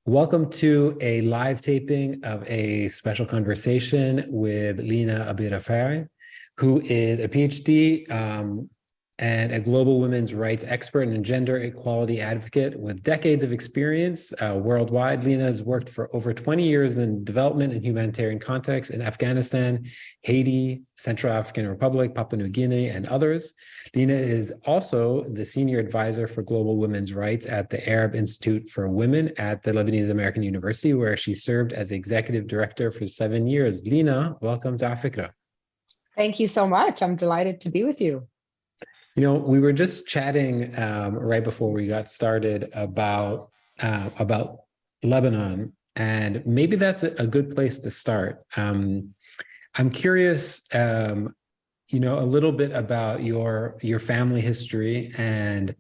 Welcome to a live taping of a special conversation with Lina AbiRafeh, who is a PhD and a global women's rights expert and a gender equality advocate with decades of experience worldwide. Lina has worked for over 20 years in development and humanitarian contexts in Afghanistan, Haiti, Central African Republic, Papua New Guinea, and others. Lina is also the senior advisor for global women's rights at the Arab Institute for Women at the Lebanese American University, where she served as executive director for 7 years. Lina, welcome to afikra. Thank you so much. I'm delighted to be with you. You know, we were just chatting right before we got started about Lebanon, and maybe that's a good place to start. I'm curious, you know, a little bit about your family history and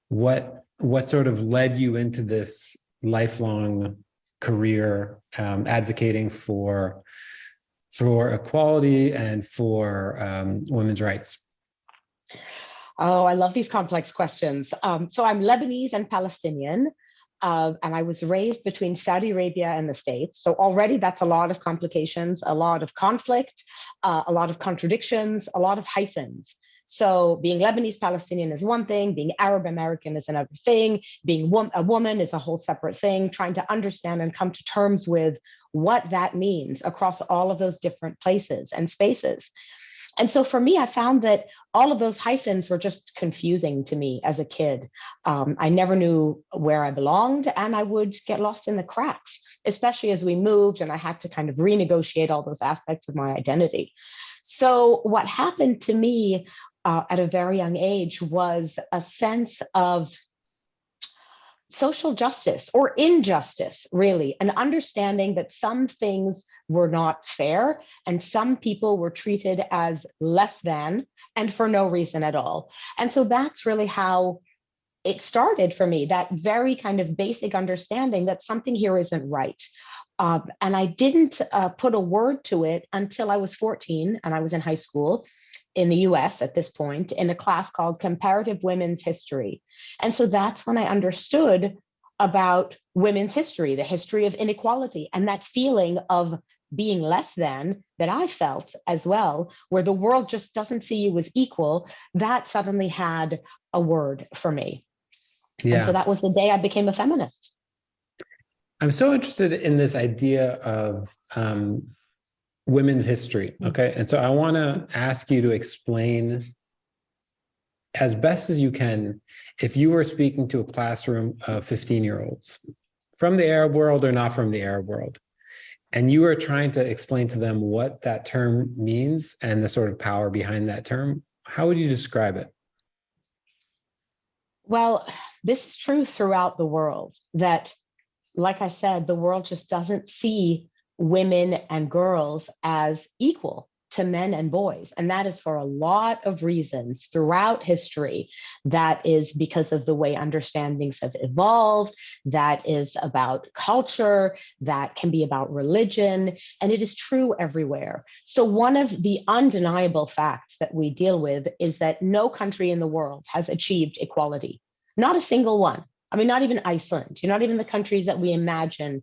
what sort of led you into this lifelong career advocating for equality and for women's rights. Oh, I love these complex questions. So I'm Lebanese and Palestinian, and I was raised between Saudi Arabia and the States. So already that's a lot of complications, a lot of conflict, a lot of contradictions, a lot of hyphens. So being Lebanese Palestinian is one thing, being Arab American is another thing, being a woman is a whole separate thing, trying to understand and come to terms with what that means across all of those different places and spaces. And so for me, I found that all of those hyphens were just confusing to me as a kid. I never knew where I belonged, and I would get lost in the cracks, especially as we moved and I had to kind of renegotiate all those aspects of my identity. So what happened to me at a very young age was a sense of social justice or injustice, really, an understanding that some things were not fair and some people were treated as less than and for no reason at all. And so that's really how it started for me, that very kind of basic understanding that something here isn't right. And I didn't put a word to it until I was 14 and I was in high school in the US at this point in a class called Comparative Women's History. And so that's when I understood about women's history, the history of inequality, and that feeling of being less than that I felt as well, where the world just doesn't see you as equal. That suddenly had a word for me. Yeah. And so that was the day I became a feminist. I'm so interested in this idea of women's history. Okay. And so I want to ask you to explain as best as you can, if you were speaking to a classroom of 15-year-olds from the Arab world or not from the Arab world, and you were trying to explain to them what that term means and the sort of power behind that term, how would you describe it? Well, this is true throughout the world that, like I said, the world just doesn't see women and girls as equal to men and boys. And that is for a lot of reasons throughout history. That is because of the way understandings have evolved. That is about culture. That can be about religion. And it is true everywhere. So one of the undeniable facts that we deal with is that no country in the world has achieved equality. Not a single one. I mean, not even Iceland, not even the countries that we imagine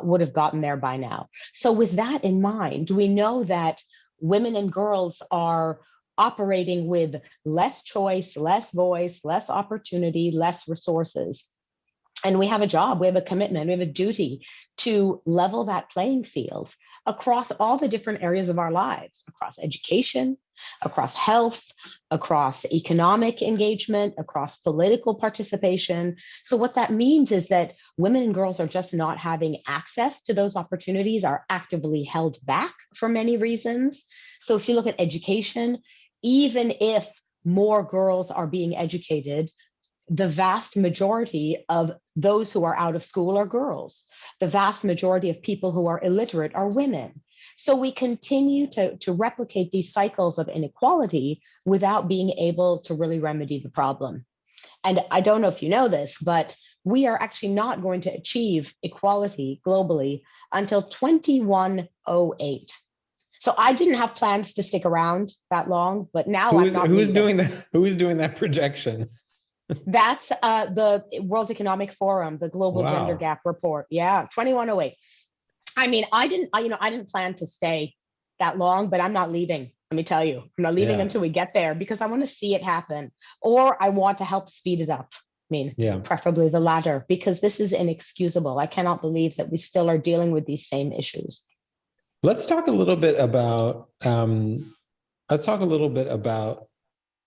would have gotten there by now. So with that in mind, we know that women and girls are operating with less choice, less voice, less opportunity, less resources. And we have a job, we have a commitment, we have a duty to level that playing field across all the different areas of our lives, across education, across health, across economic engagement, across political participation. So what that means is that women and girls are just not having access to those opportunities, are actively held back for many reasons. So if you look at education, even if more girls are being educated, the vast majority of those who are out of school are girls. The vast majority of people who are illiterate are women. So we continue to replicate these cycles of inequality without being able to really remedy the problem. And I don't know if you know this, but we are actually not going to achieve equality globally until 2108. So I didn't have plans to stick around that long, but now I'm not. Who's doing that? Who's doing that projection? That's the World Economic Forum, the Global Gender Wow. Gap Report. Yeah, 2108. I mean, I didn't plan to stay that long, but I'm not leaving. Let me tell you, I'm not leaving Yeah. until we get there because I want to see it happen, or I want to help speed it up. I mean, Yeah. preferably the latter, because this is inexcusable. I cannot believe that we still are dealing with these same issues. Let's talk a little bit about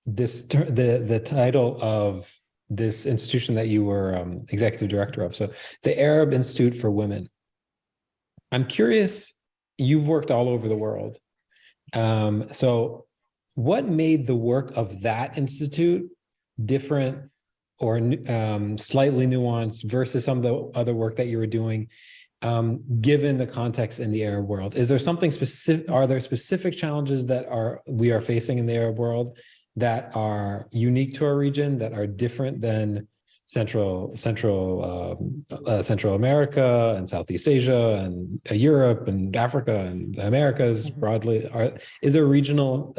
this the title of this institution that you were executive director of. So the Arab Institute for Women. I'm curious, you've worked all over the world. So what made the work of that institute different or slightly nuanced versus some of the other work that you were doing, given the context in the Arab world? Is there something specific? Are there specific challenges that we are facing in the Arab world that are unique to our region, that are different than Central America and Southeast Asia and Europe and Africa and the Americas Mhm. broadly? Is there regional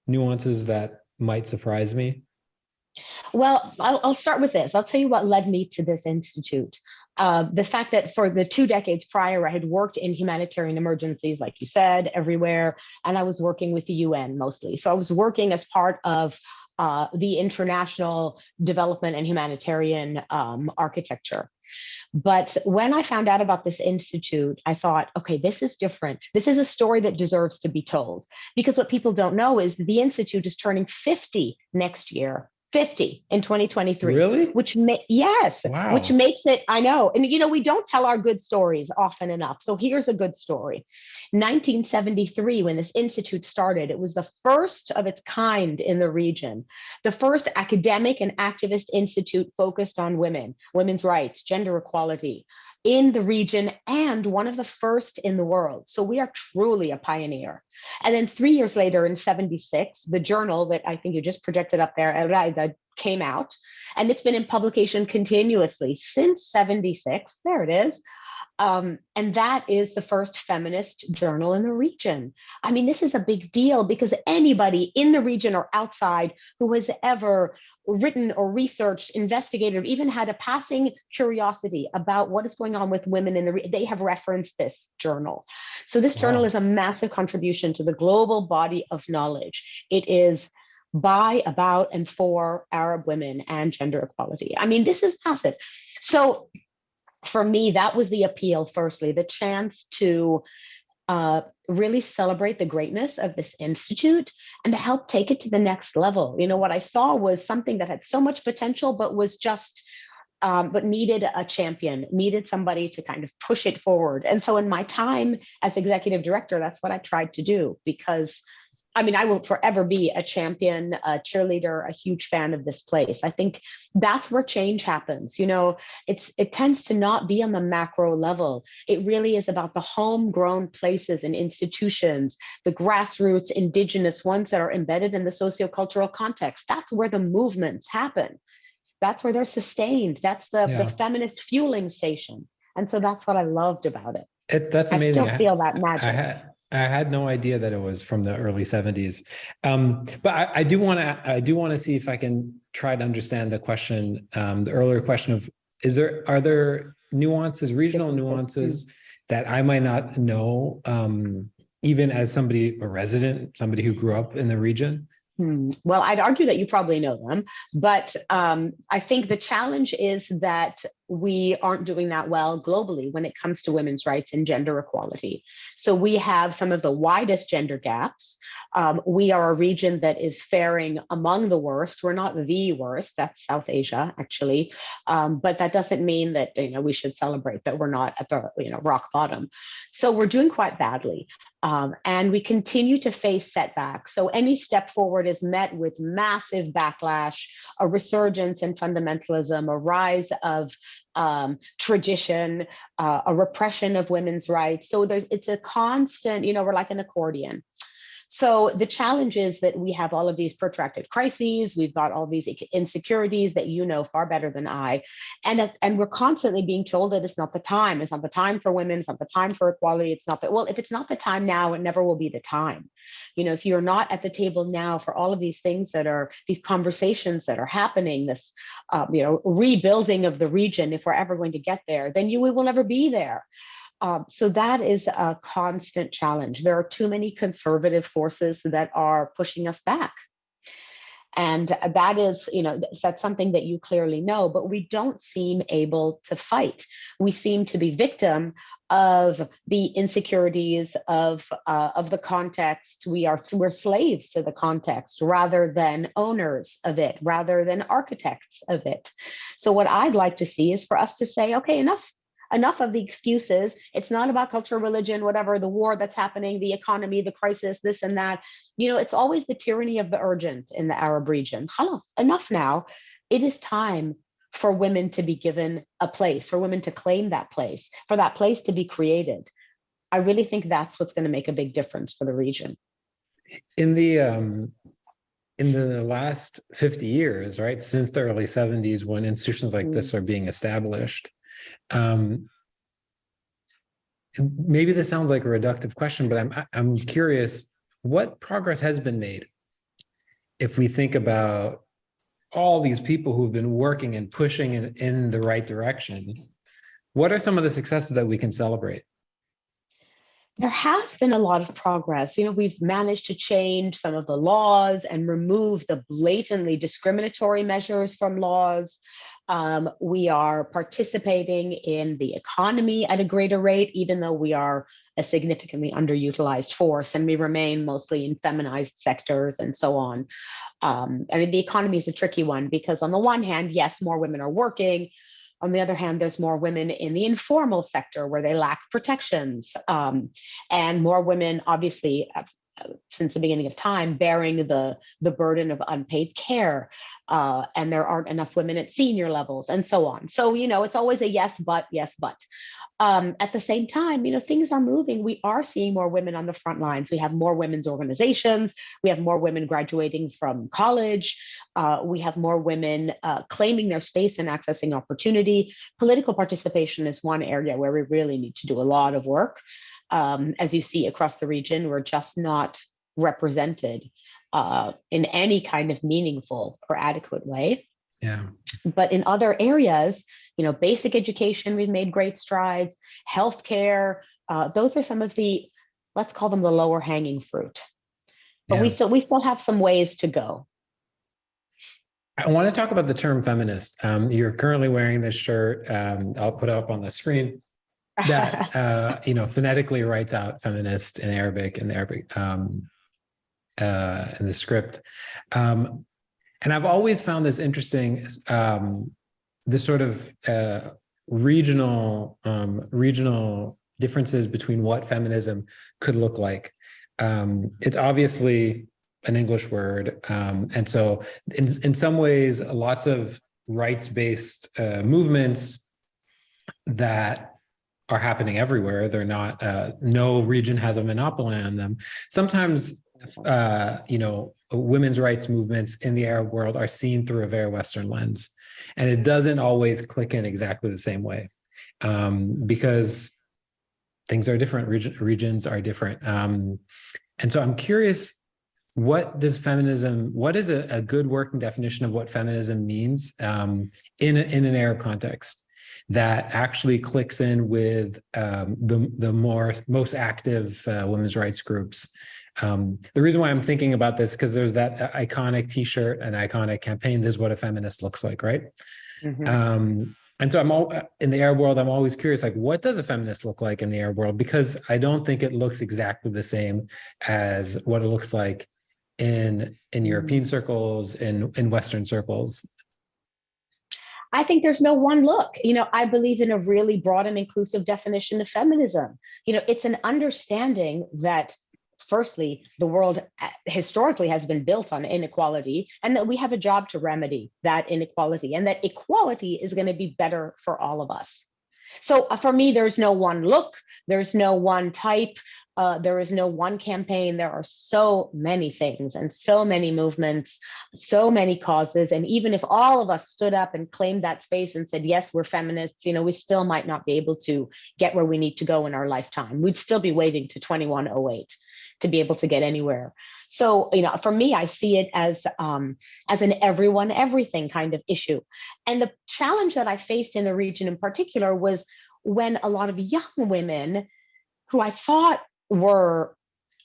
nuances that might surprise me? Well, I'll start with this. I'll tell you what led me to this institute. The fact that for the 2 decades prior, I had worked in humanitarian emergencies, like you said, everywhere, and I was working with the UN mostly. So I was working as part of the international development and humanitarian architecture. But when I found out about this institute, I thought, okay, this is different. This is a story that deserves to be told. Because what people don't know is that the institute is turning 50 next year. 50 in 2023, Really? which Wow. makes it, I know. And we don't tell our good stories often enough. So here's a good story. 1973, when this institute started, it was the first of its kind in the region, the first academic and activist institute focused on women, women's rights, gender equality in the region, and one of the first in the world. So we are truly a pioneer. And then 3 years later, in 76, the journal that I think you just projected up there, El Raida, came out, and it's been in publication continuously since 76. There it is. And that is the first feminist journal in the region. I mean, this is a big deal because anybody in the region or outside who has ever written or researched, investigated, or even had a passing curiosity about what is going on with women in they have referenced this journal. So this journal Wow. is a massive contribution to the global body of knowledge. It is by, about, and for Arab women and gender equality. I mean, this is massive. So for me, that was the appeal, firstly, the chance to really celebrate the greatness of this institute and to help take it to the next level. What I saw was something that had so much potential, but was just, but needed a champion, needed somebody to kind of push it forward. And so in my time as executive director, that's what I tried to do, because I mean, I will forever be a champion, a cheerleader, a huge fan of this place. I think that's where change happens. It tends to not be on the macro level. It really is about the homegrown places and institutions, the grassroots, indigenous ones that are embedded in the sociocultural context. That's where the movements happen. That's where they're sustained. That's the Yeah. feminist fueling station. And so that's what I loved about it. That's I still amazing. feel that I magic. had no idea that it was from the early 70s. But I do want to see if I can try to understand the question, the earlier question of are there nuances, regional Differences. nuances that I might not know, even as a resident, somebody who grew up in the region? Well, I'd argue that you probably know them, but I think the challenge is that we aren't doing that well globally when it comes to women's rights and gender equality. So we have some of the widest gender gaps. We are a region that is faring among the worst. We're not the worst. That's South Asia, actually. But that doesn't mean that we should celebrate that we're not at the rock bottom. So we're doing quite badly. And we continue to face setbacks. So any step forward is met with massive backlash, a resurgence in fundamentalism, a rise of tradition, a repression of women's rights. So it's a constant, we're like an accordion. So the challenge is that we have all of these protracted crises, we've got all these insecurities that you know far better than I, and we're constantly being told that it's not the time. It's not the time for women. It's not the time for equality. It's not that. Well, if it's not the time now, it never will be the time. You know, if you're not at the table now for all of these things that are these conversations that are happening, this rebuilding of the region, if we're ever going to get there, then we will never be there. So that is a constant challenge. There are too many conservative forces that are pushing us back. And that is, that's something that you clearly know, but we don't seem able to fight. We seem to be victim of the insecurities of the context. We're slaves to the context rather than owners of it, rather than architects of it. So what I'd like to see is for us to say, okay, enough of the excuses. It's not about culture, religion, whatever, the war that's happening, the economy, the crisis, this and that. It's always the tyranny of the urgent in the Arab region. Enough now. It is time for women to be given a place, for women to claim that place, for that place to be created. I really think that's what's going to make a big difference for the region. In the last 50 years, right, since the early 70s, when institutions like this are being established, maybe this sounds like a reductive question, but I'm curious, what progress has been made if we think about all these people who've been working and pushing in the right direction? What are some of the successes that we can celebrate? There has been a lot of progress. We've managed to change some of the laws and remove the blatantly discriminatory measures from laws. We are participating in the economy at a greater rate, even though we are a significantly underutilized force and we remain mostly in feminized sectors and so on. The economy is a tricky one because on the one hand, yes, more women are working. On the other hand, there's more women in the informal sector where they lack protections, and more women, obviously, since the beginning of time, bearing the burden of unpaid care. And there aren't enough women at senior levels and so on. So, it's always a yes, but. At the same time, things are moving. We are seeing more women on the front lines. We have more women's organizations. We have more women graduating from college. We have more women claiming their space and accessing opportunity. Political participation is one area where we really need to do a lot of work. As you see across the region, we're just not represented in any kind of meaningful or adequate way. Yeah. But in other areas, basic education, we've made great strides. Healthcare, those are some of the, let's call them the lower hanging fruit. But we still have some ways to go. I want to talk about the term feminist. You're currently wearing this shirt. I'll put it up on the screen. That phonetically writes out feminist in Arabic, in the script. And I've always found this interesting, this sort of regional differences between what feminism could look like. It's obviously an English word. And so in some ways, lots of rights-based movements that are happening everywhere. They're not, no region has a monopoly on them. Sometimes, women's rights movements in the Arab world are seen through a very Western lens. And it doesn't always click in exactly the same way because things are different, regions are different. And so I'm curious, what is a good working definition of what feminism means in an Arab context that actually clicks in with the most active women's rights groups? The reason why I'm thinking about this, because there's that iconic T-shirt and iconic campaign, "This is what a feminist looks like," right? Mm-hmm. And so in the Arab world, I'm always curious, like, what does a feminist look like in the Arab world? Because I don't think it looks exactly the same as what it looks like in European circles, in Western circles. I think there's no one look. I believe in a really broad and inclusive definition of feminism. It's an understanding that, firstly, the world historically has been built on inequality, and that we have a job to remedy that inequality, and that equality is going to be better for all of us. So for me, there's no one look, there's no one type. There is no one campaign. There are so many things and so many movements, so many causes. And even if all of us stood up and claimed that space and said, yes, we're feminists, we still might not be able to get where we need to go in our lifetime. We'd still be waiting to 2108 to be able to get anywhere. So, for me, I see it as an everyone, everything kind of issue. And the challenge that I faced in the region in particular was when a lot of young women who I thought were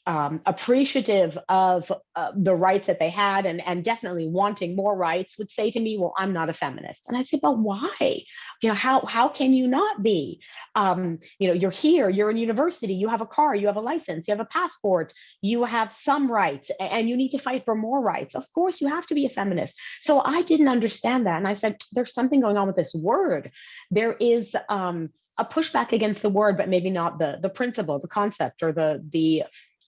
appreciative of the rights that they had and definitely wanting more rights would say to me, well, I'm not a feminist. And I'd say, but why? How can you not be? You're here, you're in university, you have a car, you have a license, you have a passport, you have some rights, and you need to fight for more rights. Of course, you have to be a feminist. So I didn't understand that. And I said, there's something going on with this word. There is a pushback against the word, but maybe not the principle, the concept, or the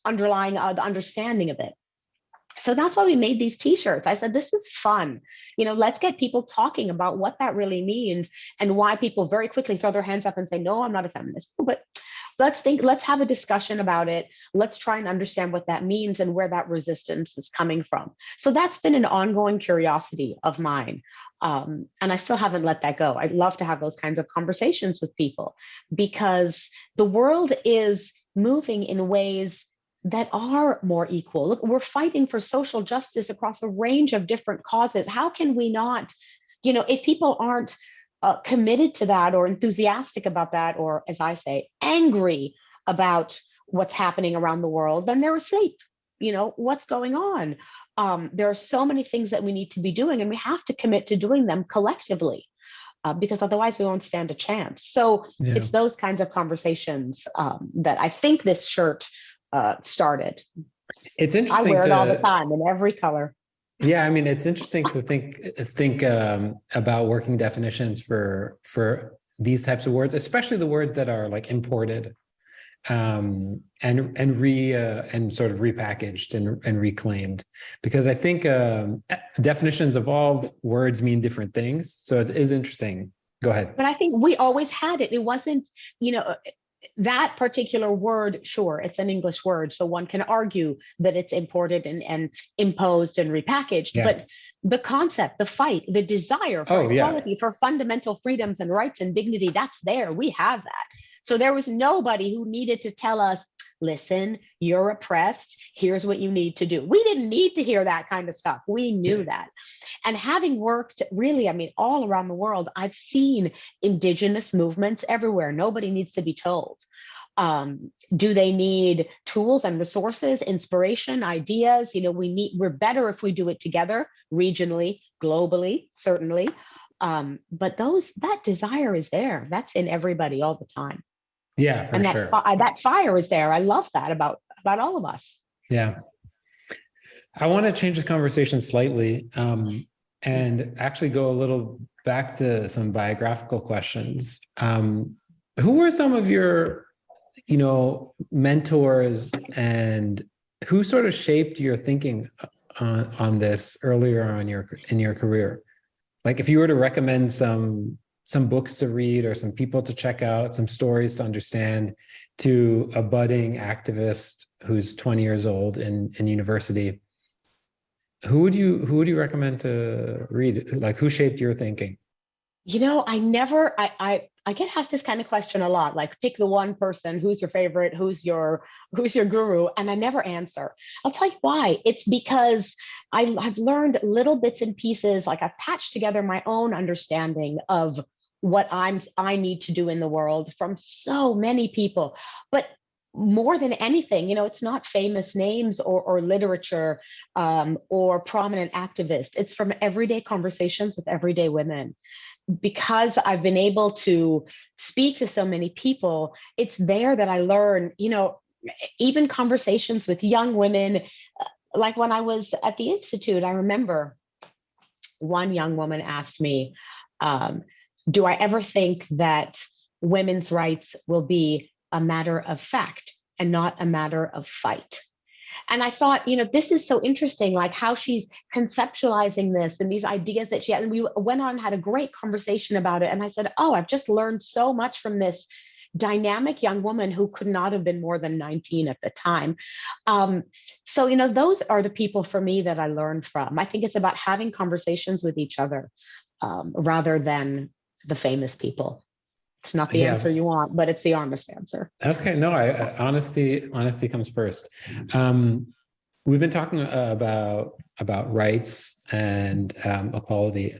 underlying the understanding of it. So that's why we made these t-shirts. I said, this is fun. Let's get people talking about what that really means and why people very quickly throw their hands up and say, no, I'm not a feminist. But let's have a discussion about it. Let's try and understand what that means and where that resistance is coming from. So that's been an ongoing curiosity of mine. And I still haven't let that go. I'd love to have those kinds of conversations with people because the world is moving in ways that are more equal. Look, we're fighting for social justice across a range of different causes. How can we not, if people aren't committed to that or enthusiastic about that, or as I say, angry about what's happening around the world, then they're asleep. What's going on? There are so many things that we need to be doing, and we have to commit to doing them collectively. Because otherwise we won't stand a chance. So It's those kinds of conversations that I think this shirt started. It's interesting. I wear it all the time in every color. Yeah, I mean, it's interesting to think about working definitions for these types of words, especially the words that are like imported, and sort of repackaged and reclaimed, because I think definitions of all words mean different things. So it is interesting. Go ahead. But I think we always had it. It wasn't, that particular word, sure, it's an English word, so one can argue that it's imported and imposed and repackaged. Yeah. But the concept, the fight, the desire for equality, for fundamental freedoms and rights and dignity, that's there. We have that. So there was nobody who needed to tell us, listen, you're oppressed, here's what you need to do. We didn't need to hear that kind of stuff. We knew that. And having worked really, all around the world, I've seen indigenous movements everywhere. Nobody needs to be told. Do they need tools and resources, inspiration, ideas? We're better if we do it together, regionally, globally, certainly. But that desire is there. That's in everybody all the time. Yeah, for sure. That fire is there. I love that about all of us. Yeah. I want to change the conversation slightly and actually go a little back to some biographical questions. Who were some of your, mentors, and who sort of shaped your thinking on this earlier on in your career? Like if you were to recommend some books to read or some people to check out, some stories to understand, to a budding activist who's 20 years old in university, who would you recommend to read? Like, who shaped your thinking? I get asked this kind of question a lot, like pick the one person, who's your favorite, who's your guru, and I never answer. I'll tell you why. It's because I've learned little bits and pieces, like I've patched together my own understanding of what I need to do in the world from so many people. But more than anything, it's not famous names or literature or prominent activists. It's from everyday conversations with everyday women. Because I've been able to speak to so many people, it's there that I learn, even conversations with young women. Like when I was at the Institute, I remember one young woman asked me, do I ever think that women's rights will be a matter of fact and not a matter of fight? And I thought, this is so interesting, like how she's conceptualizing this and these ideas that she had. And we went on and had a great conversation about it. And I said, I've just learned so much from this. dynamic young woman who could not have been more than 19 at the time. So, those are the people for me that I learned from. I think it's about having conversations with each other rather than the famous people. It's not the answer you want, but it's the honest answer. Okay, no, honesty comes first. We've been talking about rights and equality.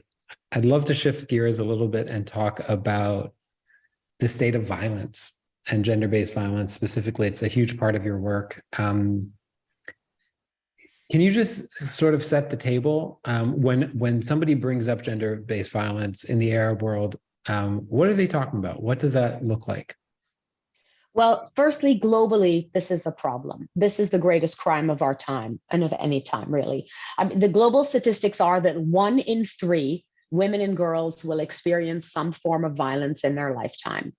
I'd love to shift gears a little bit and talk about the state of violence and gender-based violence specifically. It's a huge part of your work. Can you just sort of set the table when somebody brings up gender-based violence in the Arab world? What are they talking about? What does that look like? Well, firstly, globally, this is a problem. This is the greatest crime of our time and of any time, really. The global statistics are that 1 in 3 women and girls will experience some form of violence in their lifetime.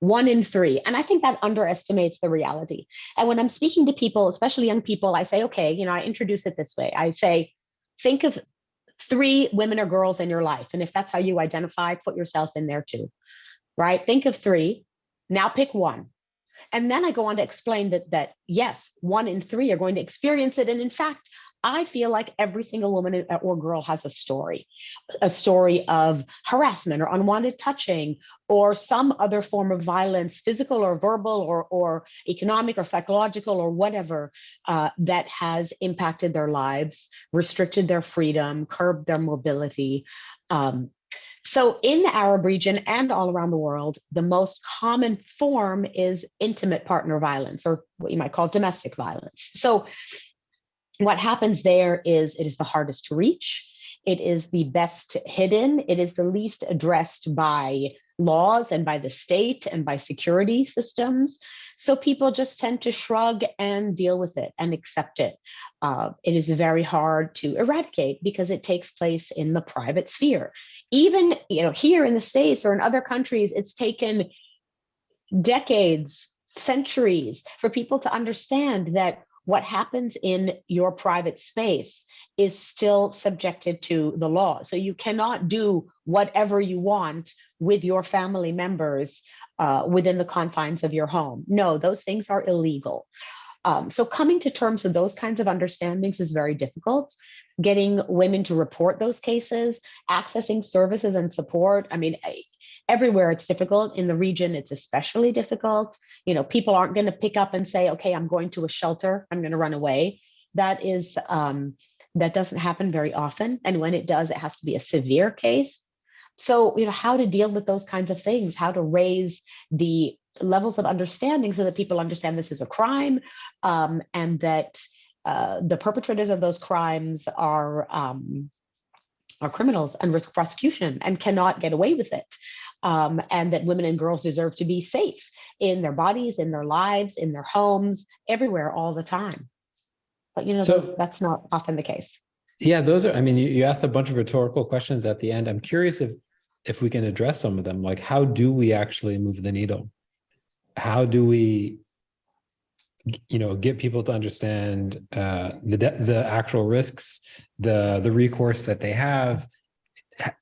1 in 3. And I think that underestimates the reality. And when I'm speaking to people, especially young people, I say, okay, I introduce it this way. I say, think of 3 women or girls in your life. And if that's how you identify, put yourself in there too, right? Think of 3. Now pick 1. And then I go on to explain that yes, 1 in 3 are going to experience it. And in fact, I feel like every single woman or girl has a story of harassment or unwanted touching or some other form of violence, physical or verbal or economic or psychological or whatever, that has impacted their lives, restricted their freedom, curbed their mobility. So in the Arab region and all around the world, the most common form is intimate partner violence, or what you might call domestic violence. So what happens there is it is the hardest to reach. It is the best hidden. It is the least addressed by laws and by the state and by security systems. So people just tend to shrug and deal with it and accept it. It is very hard to eradicate because it takes place in the private sphere. Even here in the States or in other countries, it's taken decades, centuries for people to understand that what happens in your private space is still subjected to the law. So you cannot do whatever you want with your family members within the confines of your home. No, those things are illegal. So coming to terms with those kinds of understandings is very difficult. Getting women to report those cases, accessing services and support. I mean, everywhere it's difficult. In the region, it's especially difficult. People aren't going to pick up and say, okay, I'm going to a shelter, I'm going to run away. That doesn't happen very often. And when it does, it has to be a severe case. So, how to deal with those kinds of things, how to raise the levels of understanding so that people understand this is a crime, and that the perpetrators of those crimes are criminals and risk prosecution and cannot get away with it. And that women and girls deserve to be safe in their bodies, in their lives, in their homes, everywhere, all the time. But that's not often the case. Yeah, those are, you asked a bunch of rhetorical questions at the end. I'm curious if we can address some of them. Like, how do we actually move the needle? How do we, get people to understand the actual risks, the recourse that they have?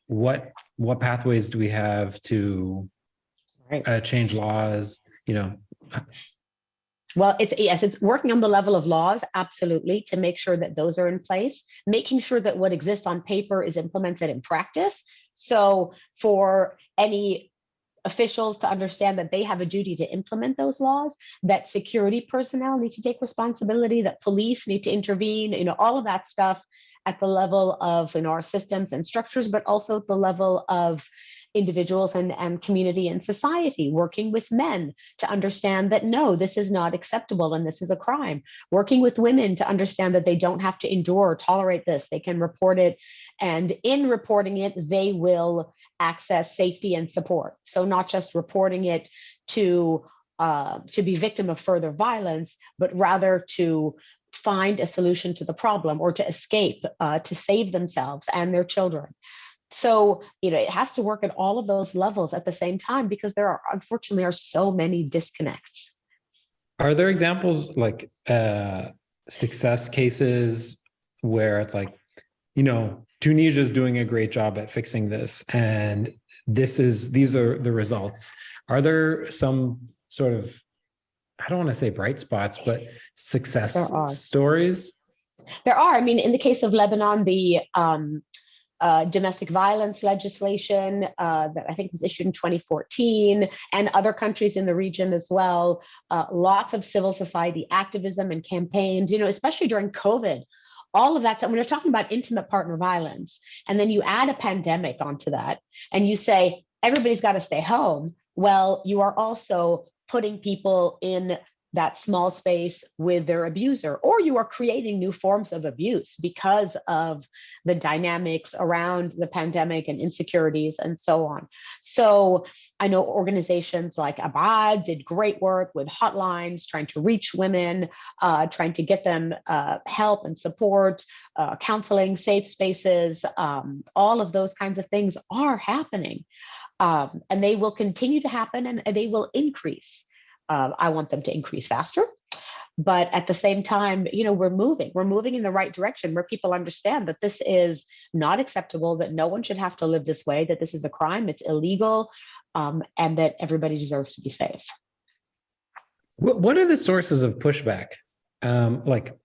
What pathways do we have to change laws? Well, it's working on the level of laws, absolutely, to make sure that those are in place, making sure that what exists on paper is implemented in practice. So for any officials to understand that they have a duty to implement those laws, that security personnel need to take responsibility, that police need to intervene, all of that stuff at the level of our systems and structures, but also at the level of individuals and community and society, working with men to understand that, no, this is not acceptable and this is a crime. Working with women to understand that they don't have to endure or tolerate this. They can report it. And in reporting it, they will access safety and support. So not just reporting it to be victim of further violence, but rather to find a solution to the problem or to escape, to save themselves and their children. So, it has to work at all of those levels at the same time because there are, unfortunately, so many disconnects. Are there examples like success cases where it's like, Tunisia is doing a great job at fixing this, and these are the results? Are there some sort of, I don't want to say bright spots, but success stories? There are. I mean, in the case of Lebanon, the domestic violence legislation that I think was issued in 2014, and other countries in the region as well. Lots of civil society activism and campaigns, especially during COVID. All of that, when you're talking about intimate partner violence, and then you add a pandemic onto that, and you say, everybody's got to stay home. Well, you are also putting people in that small space with their abuser, or you are creating new forms of abuse because of the dynamics around the pandemic and insecurities and so on. So I know organizations like Abad did great work with hotlines, trying to reach women, trying to get them help and support, counseling, safe spaces, all of those kinds of things are happening. And they will continue to happen, and they will increase. I want them to increase faster. But at the same time, we're moving in the right direction, where people understand that this is not acceptable, that no one should have to live this way, that this is a crime, it's illegal, and that everybody deserves to be safe. What are the sources of pushback? Like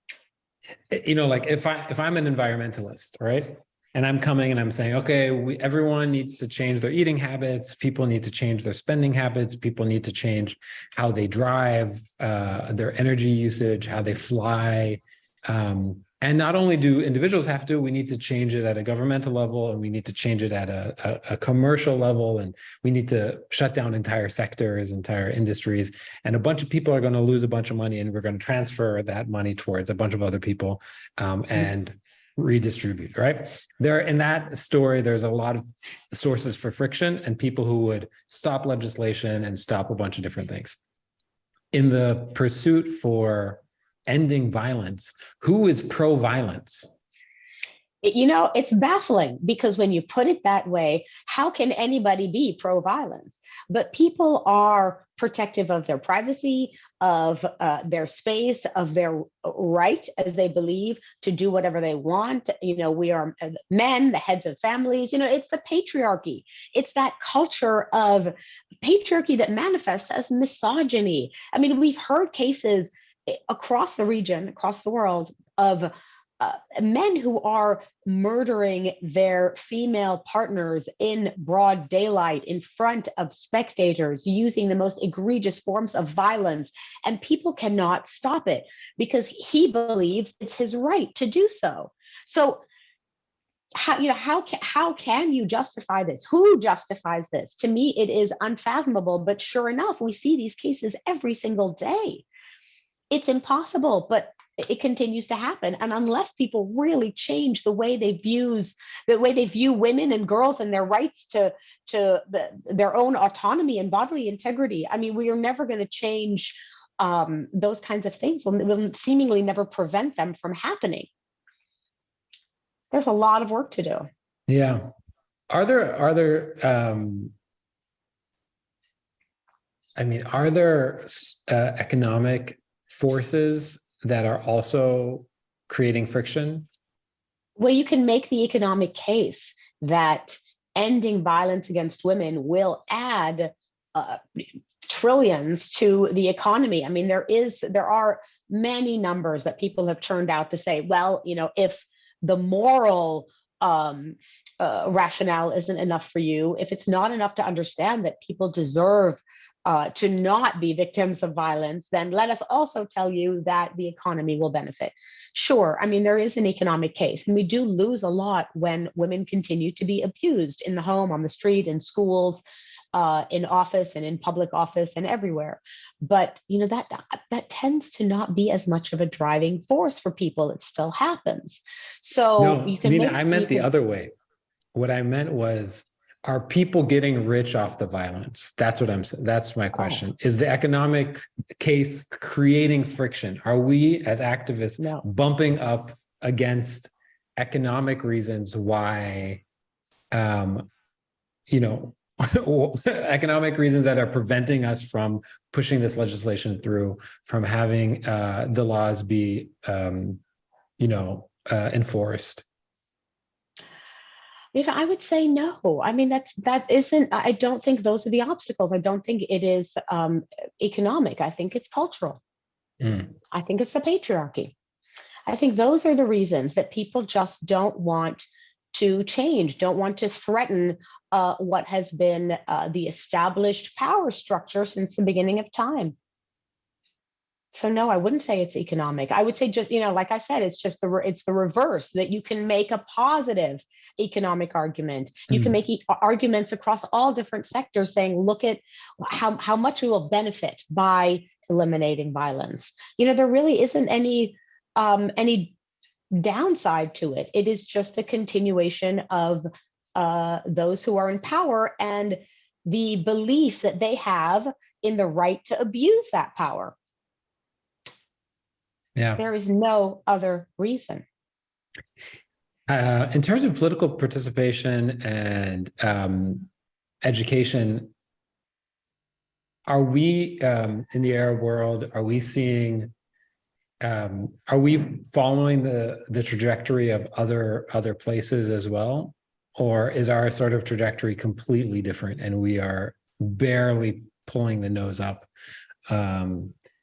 if I'm an environmentalist, right? And I'm coming and I'm saying, okay, everyone needs to change their eating habits. People need to change their spending habits. People need to change how they drive, their energy usage, how they fly. And not only do individuals have to, we need to change it at a governmental level, and we need to change it at a commercial level, and we need to shut down entire sectors, entire industries. And a bunch of people are going to lose a bunch of money, and we're going to transfer that money towards a bunch of other people. And redistribute, right? There in that story, there's a lot of sources for friction and people who would stop legislation and stop a bunch of different things. In the pursuit for ending violence, who is pro-violence? It's baffling, because when you put it that way, how can anybody be pro-violence? But people are protective of their privacy, of their space, of their right, as they believe, to do whatever they want. We are men, the heads of families. It's the patriarchy. It's that culture of patriarchy that manifests as misogyny. I mean, we've heard cases across the region, across the world, of men who are murdering their female partners in broad daylight in front of spectators, using the most egregious forms of violence, and people cannot stop it because he believes it's his right to do so. So how can you justify this? Who justifies this? To me, it is unfathomable. But sure enough, we see these cases every single day. It's impossible, but it continues to happen. And unless people really change the way they view women and girls and their rights to their own autonomy and bodily integrity, I mean, we are never going to change those kinds of things. We'll seemingly never prevent them from happening. There's a lot of work to do. Yeah. Are there economic forces that are also creating friction? Well, you can make the economic case that ending violence against women will add trillions to the economy. I mean, there are many numbers that people have turned out to say, well, if the moral rationale isn't enough for you, if it's not enough to understand that people deserve to not be victims of violence, then let us also tell you that the economy will benefit. Sure, I mean, there is an economic case, and we do lose a lot when women continue to be abused in the home, on the street, in schools, in office, and in public office, and everywhere. But that tends to not be as much of a driving force for people. It still happens. So no, you can. Lina, I meant the other way. What I meant was, are people getting rich off the violence? That's my question. Oh. Is the economic case creating friction? Are we as activists bumping up against economic reasons why, economic reasons that are preventing us from pushing this legislation through, from having the laws be, enforced? I would say no. I mean, that isn't, I don't think those are the obstacles. I don't think it is economic. I think it's cultural. Mm. I think it's the patriarchy. I think those are the reasons that people just don't want to change, don't want to threaten what has been the established power structure since the beginning of time. So no, I wouldn't say it's economic. I would say just, like I said, it's just it's the reverse, that you can make a positive economic argument. You can make arguments across all different sectors saying, look at how much we will benefit by eliminating violence. There really isn't any downside to it. It is just the continuation of those who are in power and the belief that they have in the right to abuse that power. Yeah. There is no other reason. In terms of political participation and education, are we in the Arab world, are we seeing, are we following the trajectory of other places as well? Or is our sort of trajectory completely different and we are barely pulling the nose up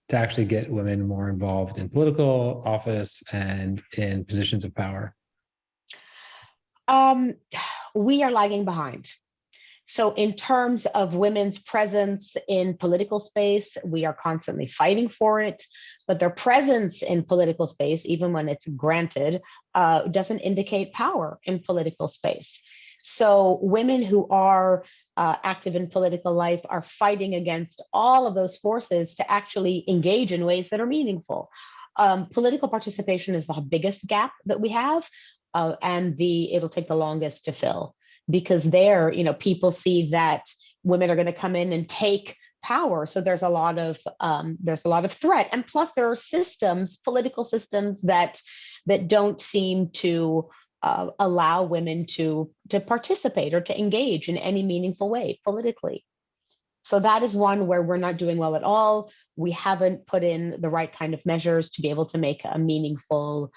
to actually get women more involved in political office and in positions of power? We are lagging behind. So in terms of women's presence in political space, we are constantly fighting for it, but their presence in political space, even when it's granted, doesn't indicate power in political space. So women who are active in political life are fighting against all of those forces to actually engage in ways that are meaningful. Political participation is the biggest gap that we have, and it'll take the longest to fill, because there, people see that women are going to come in and take power. So there's a lot of threat, and plus there are political systems that don't seem to allow women to participate or to engage in any meaningful way politically. So that is one where we're not doing well at all. We haven't put in the right kind of measures to be able to make a meaningful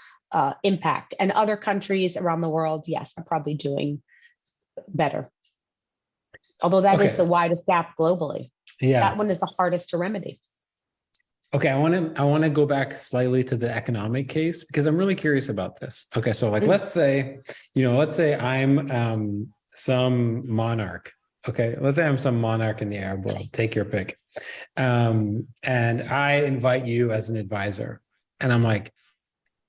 impact. And other countries around the world, yes, are probably doing better. Although that is the widest gap globally. Yeah. That one is the hardest to remedy. Okay, I want to go back slightly to the economic case because I'm really curious about this. Okay, so let's say I'm some monarch. Okay, let's say I'm some monarch in the Arab world. Take your pick. And I invite you as an advisor, and I'm like,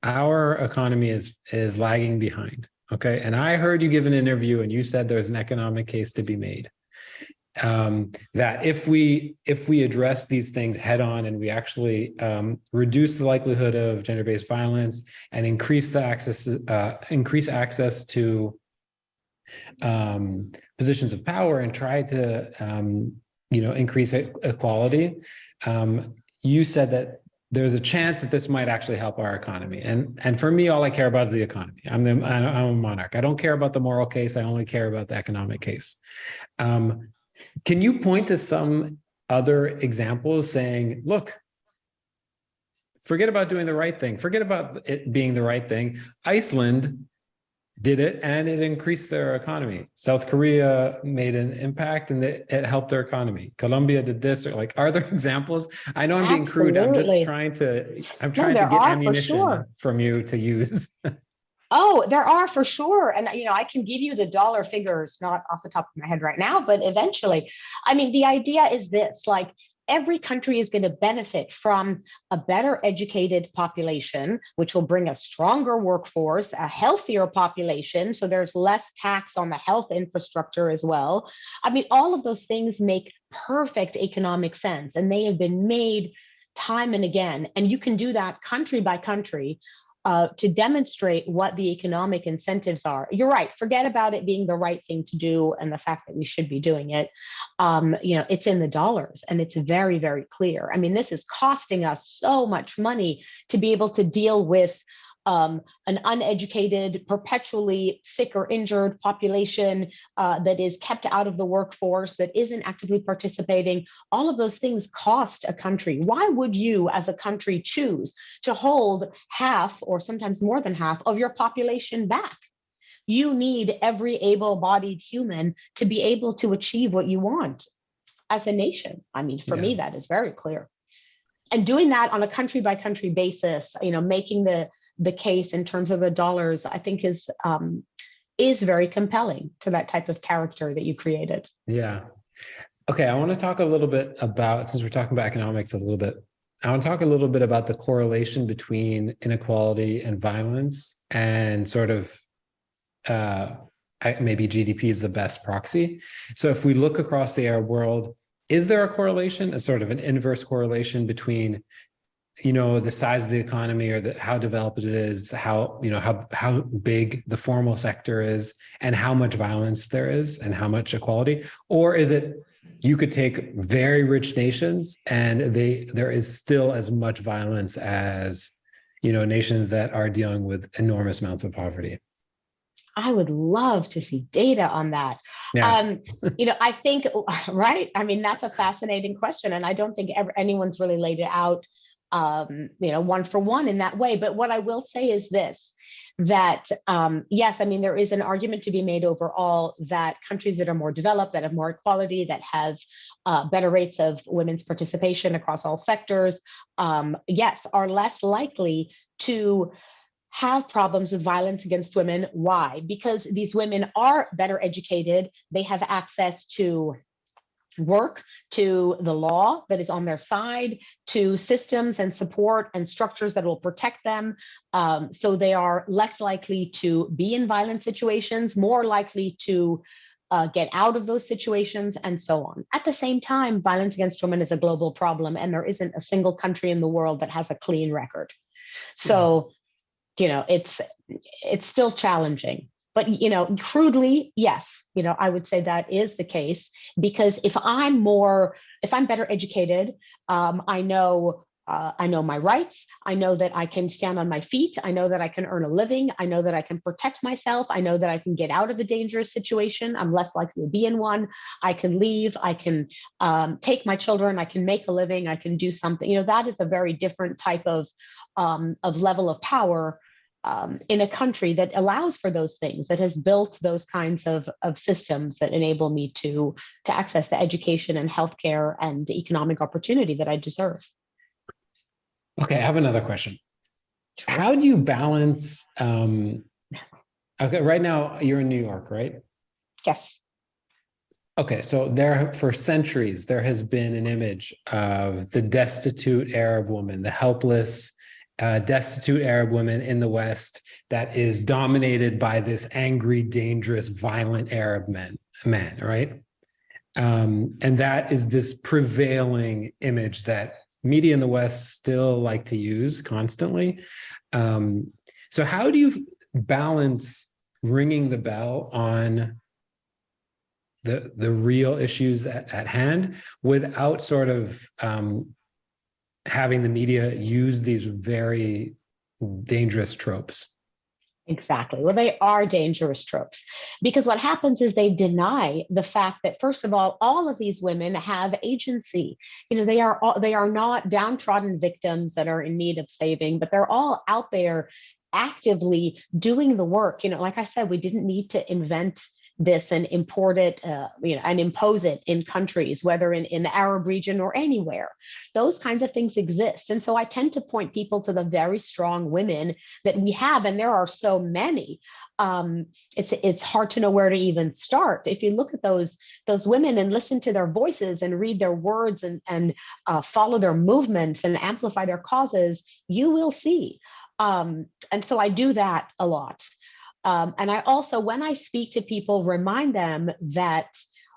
our economy is lagging behind. Okay, and I heard you give an interview, and you said there's an economic case to be made. That if we address these things head on and we actually reduce the likelihood of gender-based violence and increase access to positions of power and try to increase equality, you said that there's a chance that this might actually help our economy. And for me, all I care about is the economy. I'm a monarch. I don't care about the moral case. I only care about the economic case. Can you point to some other examples saying, look, forget about doing the right thing. Forget about it being the right thing. Iceland did it and it increased their economy. South Korea made an impact and it helped their economy. Colombia did this, or are there examples? I know I'm being crude. I'm just trying to get ammunition from you to use. Oh, there are for sure. And, I can give you the dollar figures, not off the top of my head right now, but eventually. I mean, the idea is this, every country is going to benefit from a better educated population, which will bring a stronger workforce, a healthier population. So there's less tax on the health infrastructure as well. I mean, all of those things make perfect economic sense, and they have been made time and again. And you can do that country by country. To demonstrate what the economic incentives are. You're right. Forget about it being the right thing to do and the fact that we should be doing it. It's in the dollars, and it's very, very clear. I mean, this is costing us so much money to be able to deal with an uneducated, perpetually sick or injured population that is kept out of the workforce, that isn't actively participating. All of those things cost a country. Why would you, as a country, choose to hold half or sometimes more than half of your population back? You need every able-bodied human to be able to achieve what you want as a nation. I mean, for me, that is very clear. And doing that on a country by country basis, making the case in terms of the dollars, I think is very compelling to that type of character that you created. Yeah. Okay, I want to talk a little bit about, since we're talking about economics a little bit, I want to talk a little bit about the correlation between inequality and violence, and sort of maybe GDP is the best proxy. So if we look across the Arab world, is there a correlation, a sort of an inverse correlation between, the size of the economy, or how developed it is, how big the formal sector is, and how much violence there is, and how much equality? Or is it, you could take very rich nations and there is still as much violence as, nations that are dealing with enormous amounts of poverty? I would love to see data on that. Yeah. I think, right? I mean, that's a fascinating question. And I don't think anyone's really laid it out, one for one in that way. But what I will say is this, that yes, I mean, there is an argument to be made overall that countries that are more developed, that have more equality, that have better rates of women's participation across all sectors, yes, are less likely to have problems with violence against women. Why? Because these women are better educated. They have access to work, to the law that is on their side, to systems and support and structures that will protect them. So they are less likely to be in violent situations, more likely to get out of those situations, and so on. At the same time, violence against women is a global problem, and there isn't a single country in the world that has a clean record. So, it's still challenging. But, crudely, yes, I would say that is the case, because if I'm better educated, I know my rights. I know that I can stand on my feet. I know that I can earn a living. I know that I can protect myself. I know that I can get out of a dangerous situation. I'm less likely to be in one. I can leave. I can take my children. I can make a living. I can do something. That is a very different type of level of power in a country that allows for those things, that has built those kinds of systems that enable me to access the education and healthcare and the economic opportunity that I deserve. Okay, I have another question. Sure. How do you balance, okay, right now you're in New York, right? Yes. Okay, so for centuries, there has been an image of the destitute Arab woman, the helpless, destitute Arab woman in the West that is dominated by this angry, dangerous, violent Arab man, right? And that is this prevailing image that media in the West still like to use constantly. So how do you balance ringing the bell on the real issues at hand without sort of having the media use these very dangerous tropes? Exactly. Well, they are dangerous tropes, because what happens is they deny the fact that, first of all of these women have agency. They are not downtrodden victims that are in need of saving, but they're all out there actively doing the work. Like I said, we didn't need to invent this and import it, and impose it in countries, whether in the Arab region or anywhere. Those kinds of things exist. And so I tend to point people to the very strong women that we have, and there are so many. It's hard to know where to even start. If you look at those women and listen to their voices and read their words and follow their movements and amplify their causes, you will see. And so I do that a lot. And I also, when I speak to people, remind them that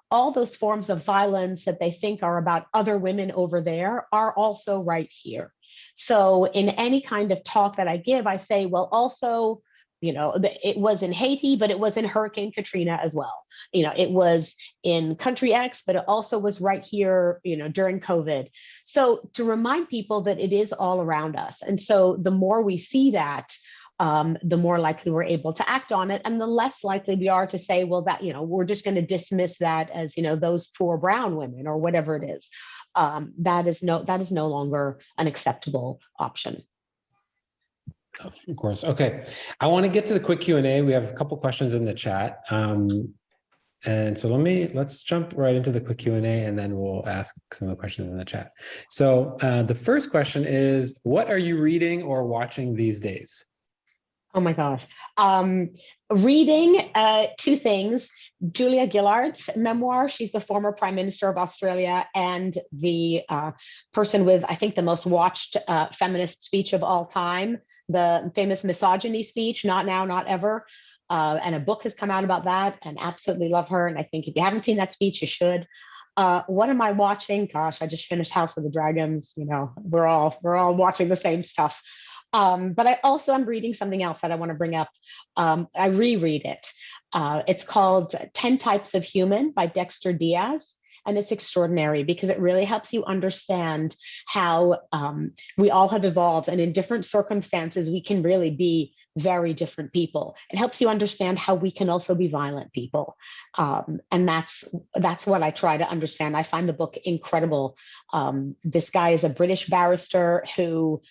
all those forms of violence that they think are about other women over there are also right here. So in any kind of talk that I give, I say, well, also, it was in Haiti, but it was in Hurricane Katrina as well. It was in country X, but it also was right here, during COVID. So to remind people that it is all around us. And so the more we see that, the more likely we're able to act on it, and the less likely we are to say, well, that, we're just going to dismiss that as, those poor brown women or whatever it is. That is no longer an acceptable option. Of course. Okay. I want to get to the quick Q&A. We have a couple questions in the chat. And so let's jump right into the quick Q&A, and then we'll ask some of the questions in the chat. So the first question is, what are you reading or watching these days? Oh my gosh. Reading two things. Julia Gillard's memoir. She's the former Prime Minister of Australia and the person with, I think, the most watched feminist speech of all time, the famous misogyny speech, "Not now, not ever." And a book has come out about that, and absolutely love her. And I think if you haven't seen that speech, you should. What am I watching? Gosh, I just finished House of the Dragons. You know, we're all watching the same stuff. But I also am reading something else that I want to bring up. I reread it. It's called 10 Types of Human by Dexter Diaz. And it's extraordinary because it really helps you understand how we all have evolved, and in different circumstances, we can really be very different people. It helps you understand how we can also be violent people. And that's what I try to understand. I find the book incredible. This guy is a British barrister who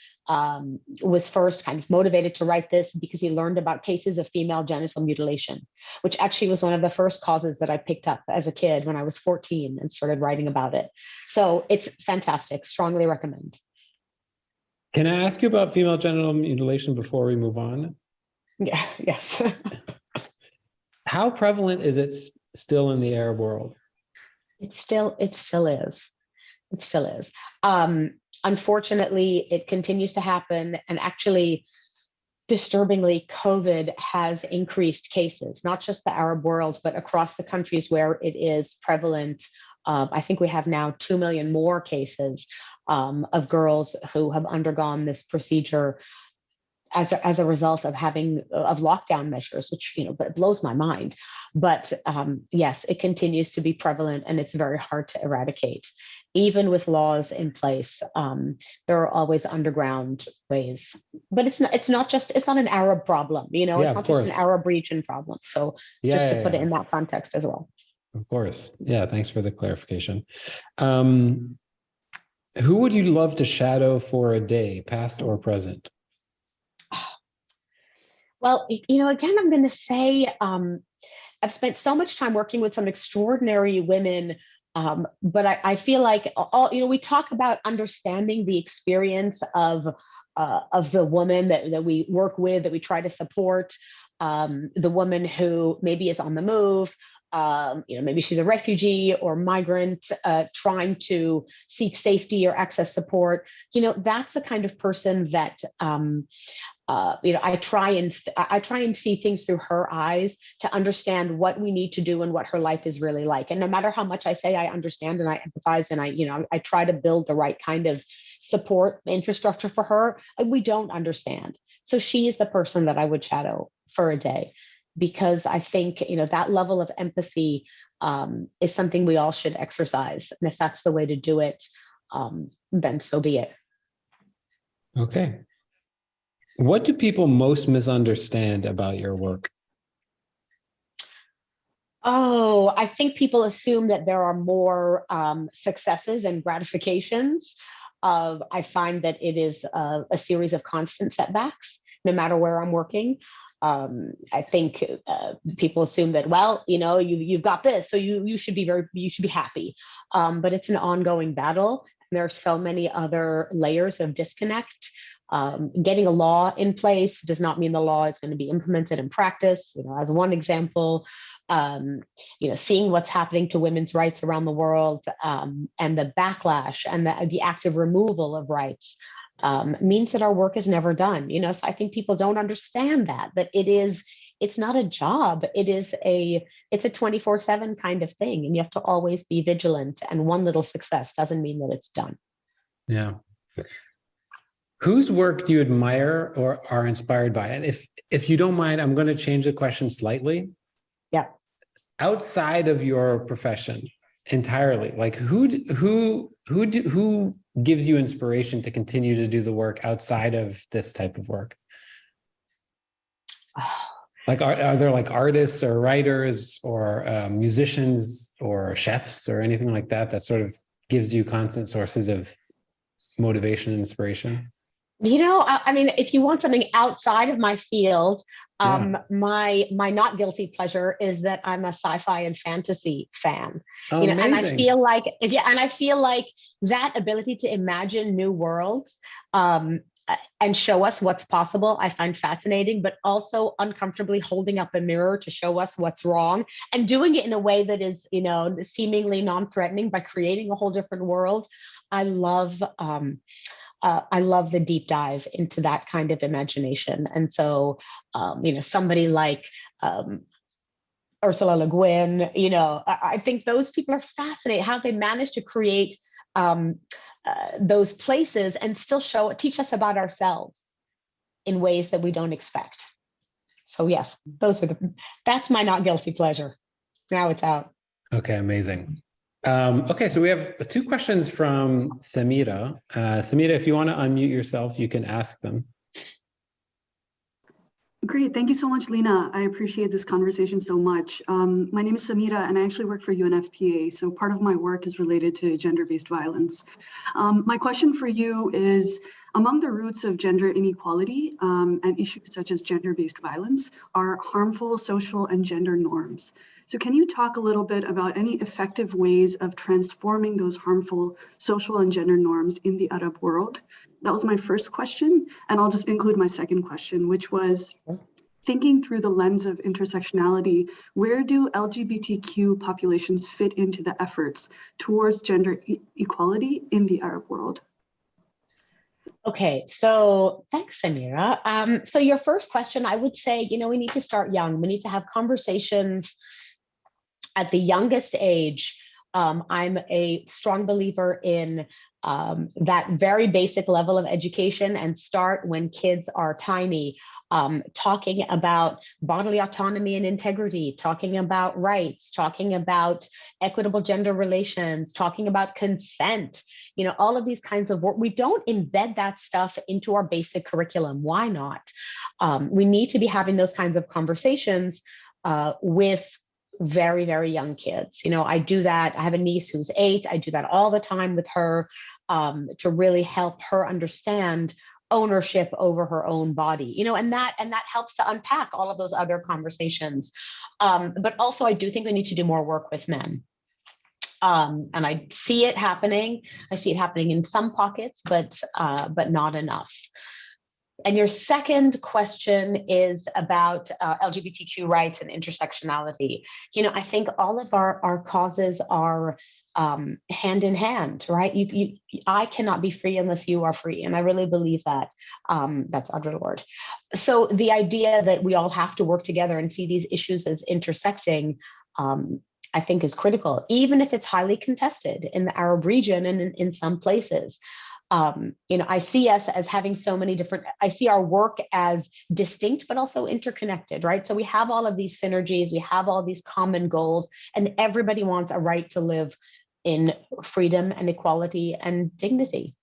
was first kind of motivated to write this because he learned about cases of female genital mutilation, which actually was one of the first causes that I picked up as a kid when I was 14 and started writing about it. So it's fantastic. Strongly recommend. Can I ask you about female genital mutilation before we move on? Yeah, yes. How prevalent is it still in the Arab world? It still is. It still is. Unfortunately, it continues to happen. And actually, disturbingly, COVID has increased cases, not just the Arab world, but across the countries where it is prevalent. I think we have now 2 million more cases of girls who have undergone this procedure as a result of lockdown measures, which, you know, but it blows my mind. But yes, it continues to be prevalent, and it's very hard to eradicate. Even with laws in place, there are always underground ways. But it's not an Arab problem, you know. Yeah, it's not of just an course. Arab region problem. So just to put it in that context as well. Of course. Yeah, thanks for the clarification. Who would you love to shadow for a day, past or present? Well, you know, again, I'm going to say I've spent so much time working with some extraordinary women, but I feel like we talk about understanding the experience of the woman that we work with, that we try to support, the woman who maybe is on the move. Maybe she's a refugee or migrant trying to seek safety or access support. You know, that's the kind of person that I try and see things through her eyes to understand what we need to do and what her life is really like. And no matter how much I say I understand and I empathize and I try to build the right kind of support infrastructure for her, we don't understand. So she is the person that I would shadow for a day, because I think, you know, that level of empathy is something we all should exercise. And if that's the way to do it, then so be it. Okay. What do people most misunderstand about your work? Oh, I think people assume that there are more successes and gratifications. I find that it is a series of constant setbacks, no matter where I'm working. I think people assume that, well, you know, you've got this, so you should be happy. But it's an ongoing battle. There are so many other layers of disconnect. Getting a law in place does not mean the law is going to be implemented in practice. You know, as one example, seeing what's happening to women's rights around the world, and the backlash and the active removal of rights means that our work is never done. You know, so I think people don't understand that it's not a job. It's a 24/7 kind of thing, and you have to always be vigilant. And one little success doesn't mean that it's done. Yeah. Whose work do you admire or are inspired by? And if you don't mind, I'm going to change the question slightly. Yeah. Outside of your profession entirely, like who gives you inspiration to continue to do the work outside of this type of work? Like, are there like artists or writers or musicians or chefs or anything like that sort of gives you constant sources of motivation and inspiration? I mean, if you want something outside of my field, Yeah. my not guilty pleasure is that I'm a sci-fi and fantasy fan. Oh, And I amazing. feel like, yeah, and I feel like that ability to imagine new worlds, and show us what's possible, I find fascinating, but also uncomfortably holding up a mirror to show us what's wrong and doing it in a way that is, seemingly non-threatening by creating a whole different world. I love, I love the deep dive into that kind of imagination. And so, somebody like Ursula Le Guin, I think those people are fascinating, how they manage to create those places and still teach us about ourselves in ways that we don't expect. So yes, that's my not guilty pleasure. Now it's out. Okay, amazing. Okay, so we have two questions from Samira. Samira, if you want to unmute yourself, you can ask them. Great. Thank you so much, Lina. I appreciate this conversation so much. My name is Samira, and I actually work for UNFPA. So part of my work is related to gender-based violence. My question for you is, among the roots of gender inequality and issues such as gender-based violence are harmful social and gender norms. So can you talk a little bit about any effective ways of transforming those harmful social and gender norms in the Arab world? That was my first question, and I'll just include my second question, which was thinking through the lens of intersectionality, where do LGBTQ populations fit into the efforts towards gender equality in the Arab world? Okay, so thanks, Samira. So your first question, I would say, we need to start young. We need to have conversations at the youngest age. I'm a strong believer in that very basic level of education, and start when kids are tiny, talking about bodily autonomy and integrity, talking about rights, talking about equitable gender relations, talking about consent, all of these kinds of work. We don't embed that stuff into our basic curriculum. Why not? We need to be having those kinds of conversations with very, very young kids. I do that. I have a niece who's 8. I do that all the time with her, to really help her understand ownership over her own body, and that helps to unpack all of those other conversations. But also, I do think we need to do more work with men. And I see it happening. I see it happening in some pockets, but not enough. And your second question is about LGBTQ rights and intersectionality. I think all of our causes are hand in hand, right? I cannot be free unless you are free. And I really believe that. That's Lord. So the idea that we all have to work together and see these issues as intersecting, I think is critical, even if it's highly contested in the Arab region and in some places. I see us as having so many different, I see our work as distinct, but also interconnected, right? So we have all of these synergies, we have all these common goals, and everybody wants a right to live in freedom and equality and dignity.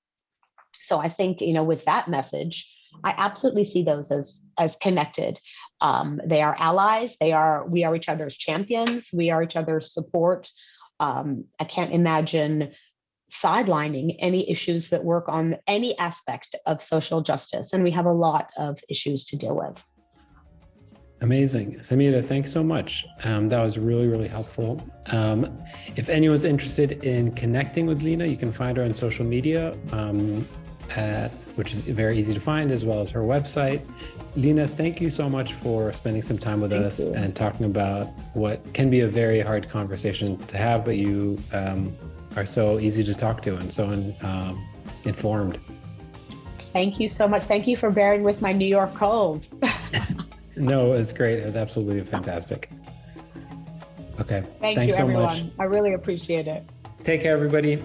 So I think, with that message, I absolutely see those as connected. They are allies. We are each other's champions. We are each other's support. I can't imagine sidelining any issues that work on any aspect of social justice. And we have a lot of issues to deal with. Amazing. Samira, thanks so much. That was really, really helpful. If anyone's interested in connecting with Lina, you can find her on social media, which is very easy to find, as well as her website. Lina, thank you so much for spending some time with us and talking about what can be a very hard conversation to have, but you are so easy to talk to and so informed. Thank you so much. Thank you for bearing with my New York cold. No, it was great. It was absolutely fantastic. Okay. Thank you, everyone. I really appreciate it. Take care, everybody.